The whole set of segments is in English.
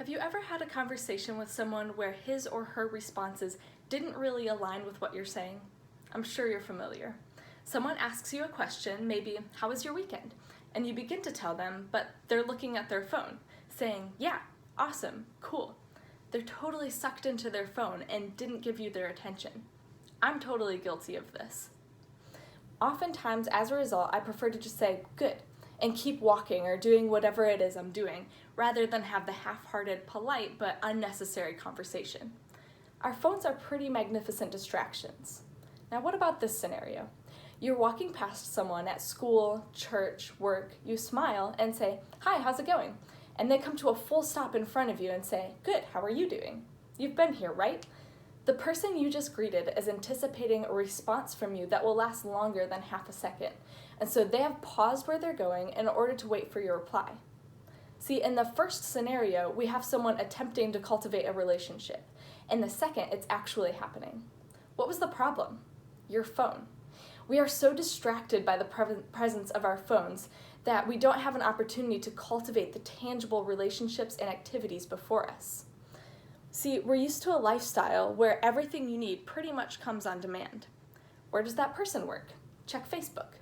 Have you ever had a conversation with someone where his or her responses didn't really align with what you're saying? I'm sure you're familiar. Someone asks you a question, maybe, "How was your weekend?" And you begin to tell them, but they're looking at their phone, saying, "Yeah, awesome, cool." They're totally sucked into their phone and didn't give you their attention. I'm totally guilty of this. Oftentimes, as a result, I prefer to just say, "Good," and keep walking or doing whatever it is I'm doing, rather than have the half-hearted, polite, but unnecessary conversation. Our phones are pretty magnificent distractions. Now, what about this scenario? You're walking past someone at school, church, work, you smile and say, "Hi, how's it going?" And they come to a full stop in front of you and say, "Good, how are you doing?" You've been here, right? The person you just greeted is anticipating a response from you that will last longer than half a second, and so they have paused where they're going in order to wait for your reply. See, in the first scenario, we have someone attempting to cultivate a relationship. In the second, it's actually happening. What was the problem? Your phone. We are so distracted by the presence of our phones that we don't have an opportunity to cultivate the tangible relationships and activities before us. See, we're used to a lifestyle where everything you need pretty much comes on demand. Where does that person work? Check Facebook.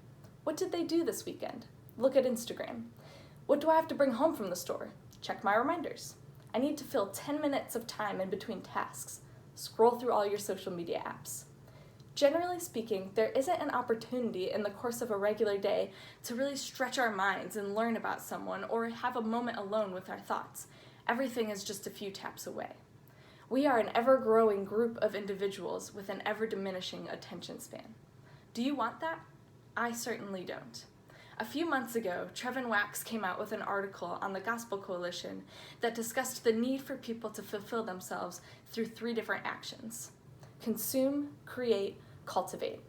What did they do this weekend? Look at Instagram. What do I have to bring home from the store? Check my reminders. I need to fill 10 minutes of time in between tasks. Scroll through all your social media apps. Generally speaking, there isn't an opportunity in the course of a regular day to really stretch our minds and learn about someone or have a moment alone with our thoughts. Everything is just a few taps away. We are an ever-growing group of individuals with an ever-diminishing attention span. Do you want that? I certainly don't. A few months ago, Trevin Wax came out with an article on the Gospel Coalition that discussed the need for people to fulfill themselves through 3 different actions: consume, create, cultivate.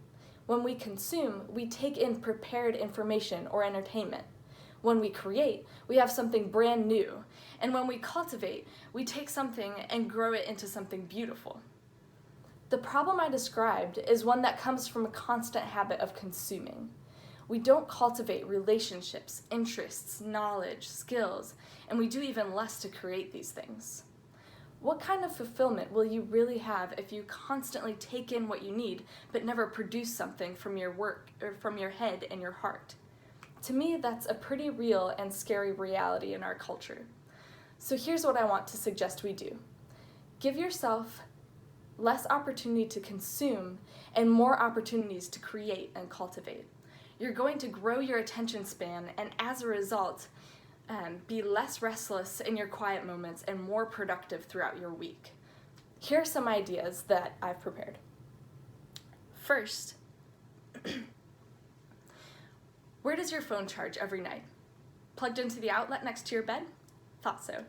When we consume, we take in prepared information or entertainment. When we create, we have something brand new. And when we cultivate, we take something and grow it into something beautiful. The problem I described is one that comes from a constant habit of consuming. We don't cultivate relationships, interests, knowledge, skills, and we do even less to create these things. What kind of fulfillment will you really have if you constantly take in what you need but never produce something from your work or from your head and your heart? To me, that's a pretty real and scary reality in our culture. So here's what I want to suggest we do. Give yourself less opportunity to consume and more opportunities to create and cultivate. You're going to grow your attention span and as a result, be less restless in your quiet moments and more productive throughout your week. Here are some ideas that I've prepared. First, where does your phone charge every night? Plugged into the outlet next to your bed? Thought so.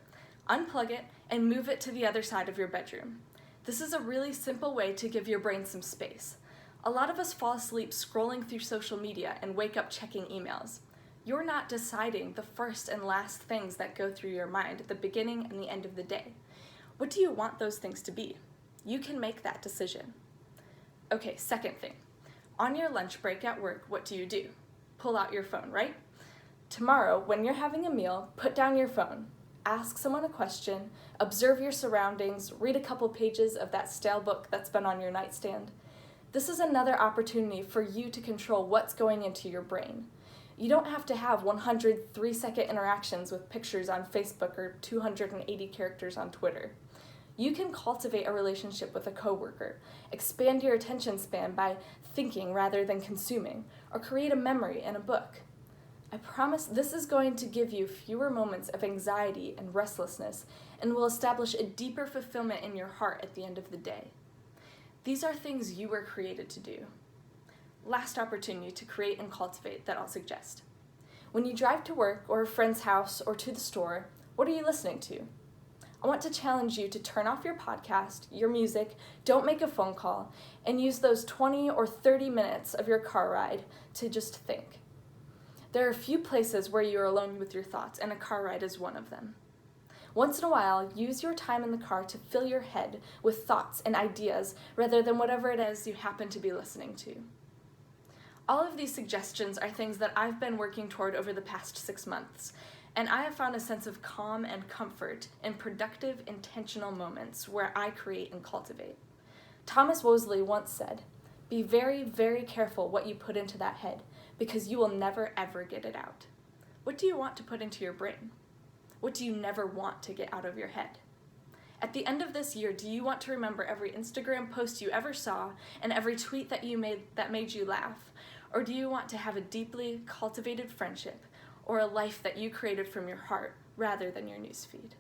Unplug it and move it to the other side of your bedroom. This is a really simple way to give your brain some space. A lot of us fall asleep scrolling through social media and wake up checking emails. You're not deciding the first and last things that go through your mind at the beginning and the end of the day. What do you want those things to be? You can make that decision. Okay, second thing. On your lunch break at work, what do? Pull out your phone, right? Tomorrow, when you're having a meal, put down your phone. Ask someone a question, observe your surroundings, read a couple pages of that stale book that's been on your nightstand. This is another opportunity for you to control what's going into your brain. You don't have to have 100 3-second interactions with pictures on Facebook or 280 characters on Twitter. You can cultivate a relationship with a coworker, expand your attention span by thinking rather than consuming, or create a memory in a book. I promise this is going to give you fewer moments of anxiety and restlessness and will establish a deeper fulfillment in your heart at the end of the day. These are things you were created to do. Last opportunity to create and cultivate that I'll suggest. When you drive to work or a friend's house or to the store, what are you listening to? I want to challenge you to turn off your podcast, your music, don't make a phone call, and use those 20 or 30 minutes of your car ride to just think. There are a few places where you are alone with your thoughts, and a car ride is one of them. Once in a while, use your time in the car to fill your head with thoughts and ideas rather than whatever it is you happen to be listening to. All of these suggestions are things that I've been working toward over the past 6 months, And I have found a sense of calm and comfort in productive, intentional moments where I create and cultivate. Thomas Wolseley once said, "Be very, very careful what you put into that head, because you will never, ever get it out." What do you want to put into your brain? What do you never want to get out of your head? At the end of this year, do you want to remember every Instagram post you ever saw and every tweet that you made that made you laugh? Or do you want to have a deeply cultivated friendship or a life that you created from your heart rather than your newsfeed?